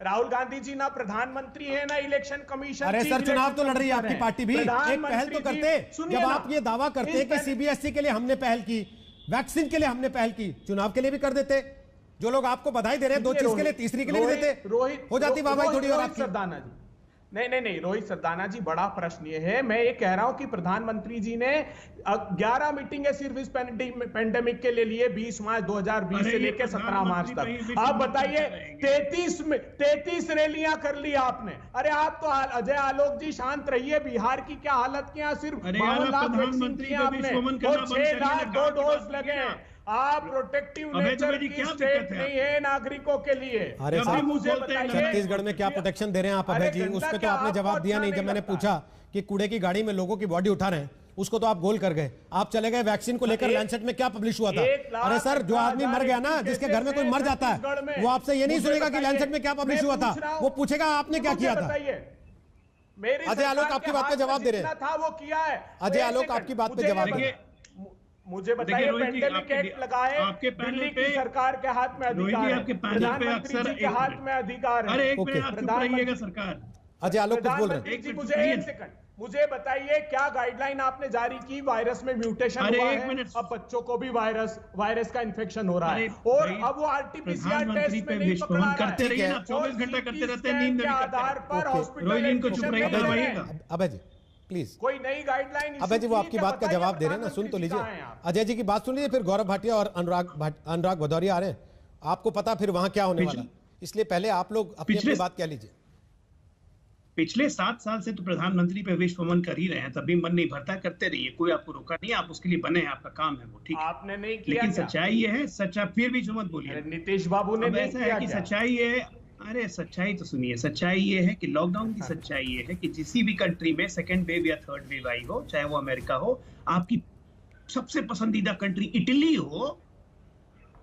राहुल गांधी जी ना प्रधानमंत्री है ना इलेक्शन कमीशन। अरे सर, चुनाव तो लड़ रही है आपकी पार्टी भी, एक पहल तो करते। जब आप ये दावा करते हैं कि सीबीएसई के लिए हमने पहल की, वैक्सीन के लिए हमने पहल की, चुनाव के लिए भी कर देते। जो लोग आपको बधाई दे रहे हैं 2 चीज के लिए, तीसरी के लिए भी देते, हो जाती वाहवाही थोड़ी और आपकी। सरदाना जी, नहीं रोहित सरदाना जी, बड़ा प्रश्न ये है, मैं ये कह रहा हूं कि प्रधानमंत्री जी ने 11 मीटिंगें सिर्फ इस पेंडेमिक के लिए 20 मार्च 2020 से लेकर 17 मार्च तक। आप बताइए 33 रैलियां कर ली आपने। अरे आप तो अजय आलोक जी शांत रहिए, बिहार की क्या हालत किया, सिर्फ 52 लाख वैक्सीन किए आपने और 6 लाख 2 डोज लगे। आप प्रोटेक्टिव नेचर की स्टेट नहीं है नागरिकों के लिए। अरे छत्तीसगढ़ में क्या प्रोटेक्शन दे रहे हैं आप अभय जी? उस पर तो आपने जवाब दिया नहीं। जब मैंने पूछा कि कूड़े की गाड़ी में लोगों की बॉडी उठा रहे हैं, उसको तो आप गोल कर गए। आप चले गए वैक्सीन को लेकर, लैंसेट में क्या पब्लिश हुआ था? अरे सर, जो आदमी मर गया ना, जिसके घर में कोई मर जाता है, वो आपसे ये नहीं सुनेगा कि लैंसेट में क्या पब्लिश हुआ था, वो पूछेगा आपने क्या किया था। अजय आलोक आपकी बात पे जवाब दे रहे हैं। वो किया है अजय आलोक आपकी बात पे जवाब दे। मुझे बताइए, पेंडेमिक एक्ट लगाए, दिल्ली की सरकार के हाथ में अधिकार है, प्रधानमंत्री जी के हाथ में अधिकार है। प्रधानमंत्री सरकार। अजय आलोक कुछ बोल रहे हैं। मुझे एक सेकंड, मुझे बताइए क्या गाइडलाइन आपने जारी की? वायरस में म्यूटेशन हुआ है, अब बच्चों को भी वायरस का इन्फेक्शन हो रहा है और अब वो आरटीपीसीआर टेस्ट में नहीं पकड़ा रहा है। करते रहिए ना, 24 घंटा करते रहते हैं, नींद में भी आधार पर हॉस्पिटल अबे जी प्लीज कोई नई गाइडलाइन। अभय जी, वो आपकी बात का जवाब दे रहे हैं ना, सुन तो लीजिए। अजय जी की बात सुन लीजिए, फिर गौरव भाटिया और अनुराग भदौरिया आ रहे हैं। आपको पता फिर वहां क्या होने वाला, इसलिए पहले आप लोग अपनी बात कह लीजिए। पिछले 7 साल से तो प्रधानमंत्री पे विश्व भ्रमण कर ही रहे हैं, तभी मन नहीं भरता, करते रहिए, कोई आपको रोका नहीं, आप उसके लिए बने हैं, आपका काम है वो, ठीक है। आपने नहीं किया, लेकिन सच्चाई ये है, सच्चा फिर भी जो मत बोलिए, नीतीश बाबू ने नहीं ऐसा किया है कि क्या? सच्चाई ये है, अरे सच्चाई तो सुनिए, सच्चाई ये है कि लॉकडाउन की सच्चाई ये है कि किसी भी कंट्री में सेकेंड वेव या थर्ड वेव आई हो, चाहे वो अमेरिका हो, आपकी सबसे पसंदीदा कंट्री इटली हो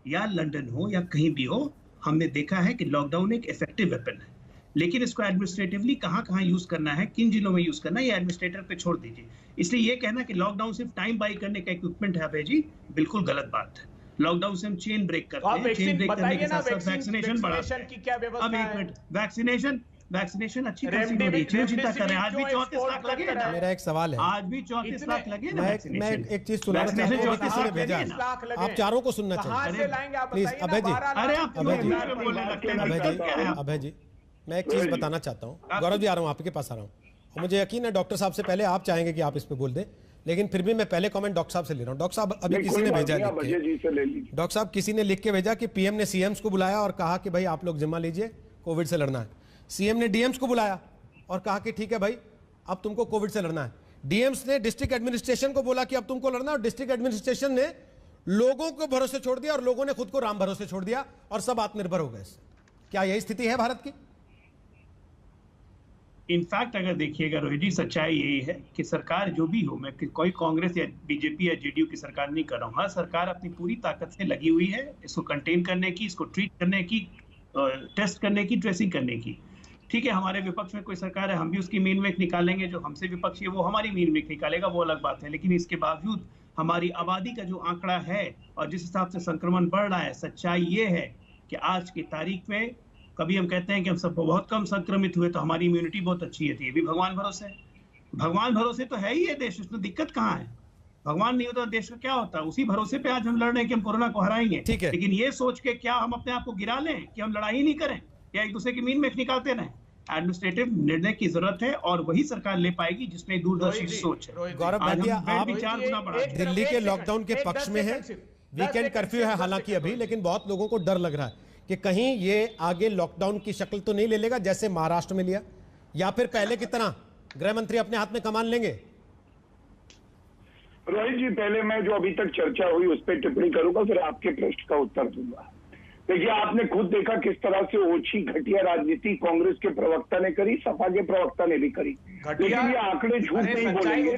या लंदन हो या कहीं भी हो, हमने देखा है कि लॉकडाउन एक इफेक्टिव वेपन है। लेकिन इसको एडमिनिस्ट्रेटिवली कहाँ यूज करना है, किन जिलों में यूज करना है, ये एडमिनिस्ट्रेटर पे छोड़ दीजिए। इसलिए ये कहना कि लॉकडाउन सिर्फ टाइम बाई करने का इक्विपमेंट है अभय जी, बिल्कुल गलत बात है। लॉकडाउन से हम चेन ब्रेक करते हैं, चेन ब्रेक करने के साथ साथ वैक्सीनेशन बढ़ाते हैं। की क्या व्यवस्था अब एक मिनट, वैक्सीनेशन अच्छी खासी हो रही है, क्यों चिंता कर रहे हैं? आज भी 34 लाख लगे ना, मेरा एक सवाल है, आज भी 34 लाख लगे ना मैं वैक्सीनेशन। एक चीज सुनाना चाहता हूं, अभी किसी ने भेजा है, आप चारों को सुनना चाहिए प्लीज। अभय जी, अरे आप अभय जी, अभय जी मैं एक चीज बताना चाहता हूँ। गौरव जी आ रहा हूँ, आपके पास आ रहा हूँ, और मुझे यकीन है डॉक्टर साहब से पहले आप चाहेंगे कि आप इस पे बोल दें, लेकिन फिर भी मैं पहले कमेंट डॉक्टर साहब से ले रहा हूँ। डॉक्टर साहब अभी किसी ने भेजा लिख के, डॉक्टर साहब किसी ने लिख के भेजा कि पीएम ने सीएम्स को बुलाया और कहा कि भाई आप लोग जिम्मा लीजिए, कोविड से लड़ना है। सीएम ने डीएम्स को बुलाया और कहा कि ठीक है भाई अब तुमको कोविड से लड़ना है। डीएम्स ने डिस्ट्रिक्ट एडमिनिस्ट्रेशन को बोला कि अब तुमको लड़ना, और डिस्ट्रिक्ट एडमिनिस्ट्रेशन ने लोगों को भरोसे छोड़ दिया और लोगों ने खुद को राम भरोसे छोड़ दिया और सब आत्मनिर्भर हो गए। क्या यही स्थिति है भारत की? इनफैक्ट अगर देखिएगा रोहित जी, सच्चाई यही है कि सरकार जो भी हो, मैं कोई कांग्रेस या बीजेपी या जेडीयू की सरकार नहीं कर रहा हूँ, हर सरकार अपनी पूरी ताकत से लगी हुई है इसको कंटेन करने की, इसको ट्रीट करने की, टेस्ट करने की, ट्रेसिंग करने की। ठीक है, हमारे विपक्ष में कोई सरकार है, हम भी उसकी मीन मेक निकालेंगे, जो हमसे विपक्षी है वो हमारी मीन मेक निकालेगा, वो अलग बात है। लेकिन इसके बावजूद हमारी आबादी का जो आंकड़ा है और जिस हिसाब से संक्रमण बढ़ रहा है, सच्चाई ये है कि आज की तारीख में, कभी हम कहते हैं कि हम सब बहुत कम संक्रमित हुए तो हमारी इम्यूनिटी बहुत अच्छी है, ये भी भगवान भरोसे है। भगवान भरोसे तो है ही है देश, उसमें दिक्कत कहाँ है? भगवान नहीं होता देश का क्या होता? उसी भरोसे पे आज हम लड़ रहे हैं कि हम कोरोना को हराएंगे। ठीक है, लेकिन ये सोच के क्या हम अपने आप को गिरा लें कि हम लड़ाई नहीं करें या एक दूसरे की मीन में निकालते रहें? एडमिनिस्ट्रेटिव निर्णय की जरूरत है और वही सरकार ले पाएगी जिसमें दूरदर्शी सोच है। गौरव भाटिया, आप 4 गुना बढ़ा दिल्ली के लॉकडाउन के पक्ष में है, वीकेंड कर्फ्यू है हालांकि अभी, लेकिन बहुत लोगों को डर लग रहा है कि कहीं ये आगे लॉकडाउन की शक्ल तो नहीं ले लेगा जैसे महाराष्ट्र में लिया, या फिर पहले की तरह गृह मंत्री अपने हाथ में कमान लेंगे। रोहित जी, पहले मैं जो अभी तक चर्चा हुई उस पर टिप्पणी करूंगा, फिर आपके प्रश्न का उत्तर दूंगा। देखिए, आपने खुद देखा किस तरह से ओछी घटिया राजनीति कांग्रेस के प्रवक्ता ने करी, सपा के प्रवक्ता ने भी करी। लेकिन ये आंकड़े झूठ नहीं बोलेंगे।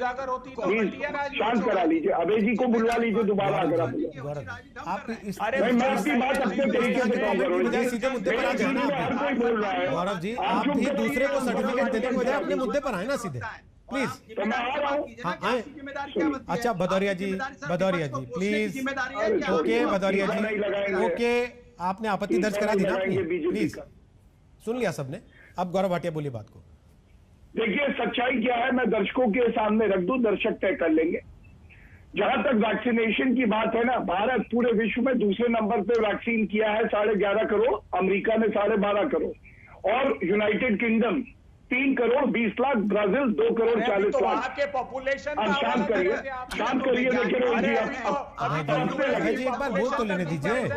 प्लीज शांत करा लीजिए, अभय जी को बुलवा लीजिए दोबारा अगर आप। मैं आपकी बात अपने तरीके से कहूंगा, सीधे मुद्दे पर आ जाना। हर कोई बोल रहा है। गौरव जी, आप भी दूसरे को सर्टिफिकेट देने के बजाय अपने मुद्दे पर आए ना सीधे, प्लीज। तो मैं आ रहा हूँ। अच्छा Bhadauria ji, please. Okay Bhadauria ji, okay, आपने आपत्ति दर्ज करा दी ना प्लीज, सुन लिया सबने। अब गौरव भाटिया बोलिए बात को। देखिए, सच्चाई क्या है मैं दर्शकों के सामने रख दूं, दर्शक तय कर लेंगे। जहां तक वैक्सीनेशन की बात है ना, भारत पूरे विश्व में दूसरे नंबर पे वैक्सीन किया है, 11.5 करोड़, अमेरिका ने 12.5 करोड़ और United kingdom 3 crore 20 lakh, Brazil 2 crore 40 lakh. Population शांत करिए, शांत करिए। अभय जी एक बार बोल तो लेने दीजिए।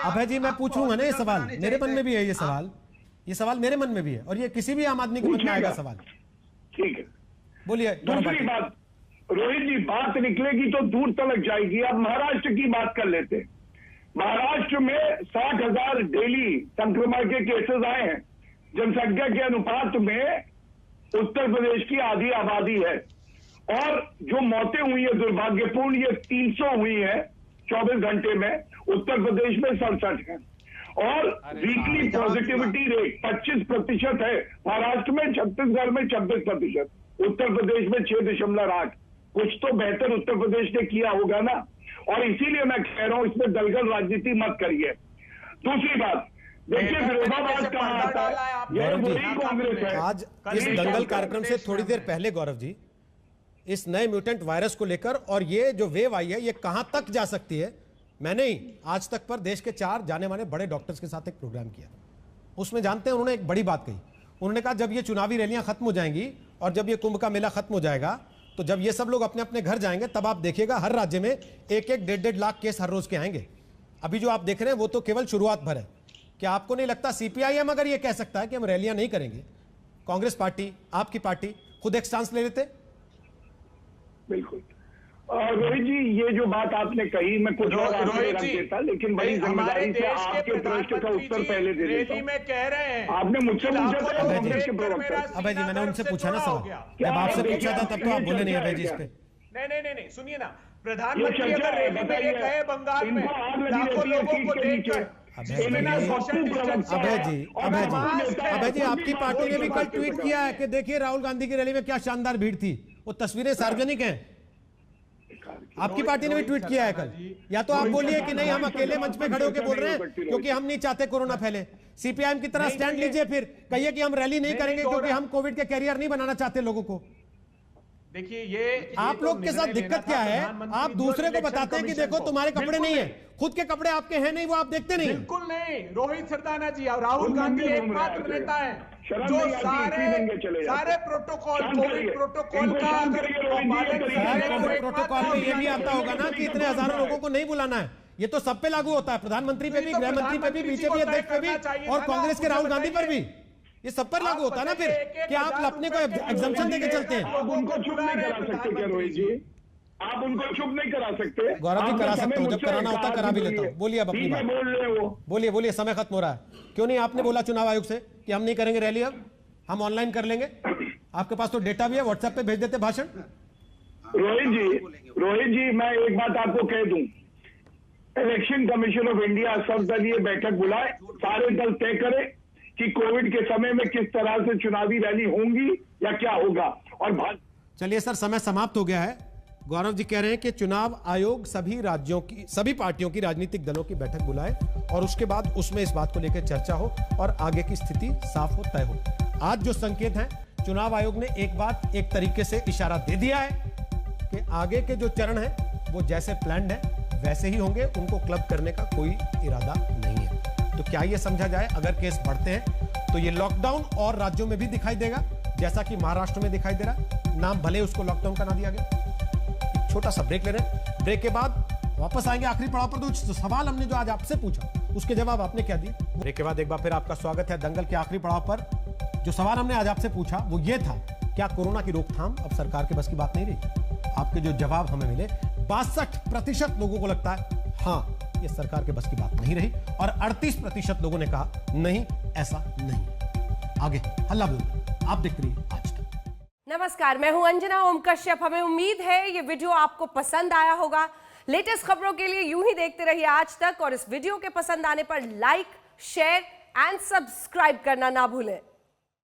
अभय जी, मैं पूछूंगा ना, ये सवाल मेरे मन में भी है, ये सवाल मेरे मन में भी है, और ये किसी भी आम आदमी के मन में आएगा सवाल। ठीक है, बोलिए। दूसरी बात रोहित जी, बात निकलेगी तो दूर तक जाएगी। अब महाराष्ट्र की बात कर लेते हैं। महाराष्ट्र में 60,000 डेली संक्रमण के केसेस आए हैं। जनसंख्या के अनुपात में उत्तर प्रदेश की आधी आबादी है, और जो मौतें हुई है दुर्भाग्यपूर्ण, ये 300 हुई है 24 घंटे में। उत्तर प्रदेश में 67 है, और वीकली पॉजिटिविटी रेट 25% है। महाराष्ट्र में, छत्तीसगढ़ में 26%, उत्तर प्रदेश में 6.8। कुछ तो बेहतर उत्तर प्रदेश ने किया होगा ना, और इसीलिए मैं कह रहा हूं इसमें दलगल राजनीति मत करिए। दूसरी बात, देखिए विरोधाभास कहां आता है, यह वही कांग्रेस है। आज इस दंगल कार्यक्रम से थोड़ी देर पहले गौरव जी, इस नए म्यूटेंट वायरस को लेकर और ये जो वेव आई है ये कहां तक जा सकती है, मैंने ही आज तक पर देश के 4 जाने माने बड़े डॉक्टर्स के साथ एक प्रोग्राम किया। उसमें जानते हैं उन्होंने एक बड़ी बात कही। उन्होंने कहा जब ये चुनावी रैलियां खत्म हो जाएंगी और जब ये कुंभ का मेला खत्म हो जाएगा, तो जब ये सब लोग अपने अपने घर जाएंगे, तब आप देखिएगा हर राज्य में 1-1, 1.5 लाख केस हर रोज के आएंगे। अभी जो आप देख रहे हैं वो तो केवल शुरुआत भर है। क्या आपको नहीं लगता सीपीआईएम अगर ये कह सकता है कि हम रैलियां नहीं करेंगे, कांग्रेस पार्टी, आपकी पार्टी खुद एक स्टांस ले लेते? बिल्कुल। रोहित जी, ये जो बात आपने कही मैं कुछ और आगे रख देता, लेकिन बड़ी जिम्मेदारी से आपके प्रश्न का उत्तर पहले दे देता हूं। में कह रहे हैं आपने मुझसे पूछा था कांग्रेस के प्रवक्ता। अभय जी, मैंने उनसे पूछा ना सवाल, जब आपसे पूछा था तब तो आप बोले नहीं अभय जी इस पे। नहीं, सुनिए ना, प्रधानमंत्री अगर रैली में ये कहे बंगाल में लाखों लोगों को देखकर अभय जी, आपकी पार्टी ने भी कल ट्वीट किया है कि देखिए राहुल गांधी की रैली में क्या शानदार भीड़ थी, वो तस्वीरें सार्वजनिक हैं। आपकी पार्टी ने भी ट्वीट किया है कल। या तो आप बोलिए कि नहीं हम अकेले मंच पे खड़े होकर बोल रहे हैं क्योंकि हम नहीं चाहते कोरोना फैले, सीपीआईएम की तरह स्टैंड लीजिए, फिर कहिए कि हम रैली नहीं करेंगे क्योंकि हम कोविड के कैरियर नहीं बनाना चाहते लोगों को। देखिए ये आप लोग के साथ दिक्कत क्या है, आप दूसरे को बताते हैं कि देखो तुम्हारे कपड़े नहीं है, खुद के कपड़े आपके हैं नहीं, वो आप देखते नहीं। बिल्कुल नहीं, रोहित सरदाना जी और राहुल गांधी एकमात्र नेता है जो सारे प्रोटोकॉल, कोविड प्रोटोकॉल का प्रोटोकॉल में ये भी आता होगा ना कि इतने हजारों लोगों को नहीं बुलाना है। ये तो सब पे लागू होता है, प्रधानमंत्री पे भी, गृह मंत्री पे भी, बीजेपी अध्यक्ष पे भी और कांग्रेस के राहुल गांधी पर भी। ये सब पर लागू होता है ना फिर कि आप अपने को एग्जम्पशन देके चलते हैं। आप उनको चुप नहीं करा सकते क्या रोहित जी? आप उनको चुप नहीं करा सकते? गौरव जी करा सकता हूँ, जब कराना होता करा भी लेता हूँ। बोलिए अब अपनी बात बोल रहे हो, बोलिए, समय खत्म हो रहा है। क्यों नहीं आपने बोला चुनाव आयोग से कि हम नहीं करेंगे रैली, अब हम ऑनलाइन कर लेंगे? आपके पास तो डेटा भी है, व्हाट्सएप पे भेज देते भाषण। रोहित जी मैं एक बात आपको कह दूं, इलेक्शन कमीशन ऑफ इंडिया सर्वदलीय बैठक बुलाए, सारे दल तय करे कि कोविड के समय में किस तरह से चुनावी रैली होंगी या क्या होगा। और चलिए सर, समय समाप्त हो गया है। गौरव जी कह रहे हैं कि चुनाव आयोग सभी राज्यों की, सभी पार्टियों की, राजनीतिक दलों की बैठक बुलाए और उसके बाद उसमें इस बात को लेकर चर्चा हो और आगे की स्थिति साफ हो, तय हो। आज जो संकेत है, चुनाव आयोग ने एक बात एक तरीके से इशारा दे दिया है कि आगे के जो चरण है वो जैसे प्लान्ड है वैसे ही होंगे, उनको क्लब करने का कोई इरादा नहीं है। तो क्या ये समझा जाए अगर केस बढ़ते हैं तो ये लॉकडाउन और राज्यों में भी दिखाई देगा, जैसा कि महाराष्ट्र में दिखाई दे रहा है। नाम भले उसको लॉकडाउन का ना दिया गया। छोटा सा ब्रेक ले रहे हैं, ब्रेक के बाद वापस आएंगे आखिरी पड़ाव पर। तो सवाल हमने जो आज आपसे पूछा उसके जवाब आपने क्या दिए। ब्रेक के बाद एक बार फिर आपका स्वागत है दंगल के आखिरी पड़ाव पर। जो सवाल हमने आज आपसे पूछा वो ये था, क्या कोरोना की रोकथाम अब सरकार के बस की बात नहीं रही? आपके जो जवाब हमें मिले, 62% लोगों को लगता है हाँ ये सरकार के बस की बात नहीं रही, और 38% लोगों ने कहा नहीं ऐसा नहीं। आगे हल्ला बोल, आप देखते रहिए आज तक। नमस्कार, मैं हूं अंजना ओम कश्यप। हमें उम्मीद है ये वीडियो आपको पसंद आया होगा। लेटेस्ट खबरों के लिए यूं ही देखते रहिए आज तक, और इस वीडियो के पसंद आने पर लाइक, शेयर एंड सब्सक्राइब करना ना भूलें।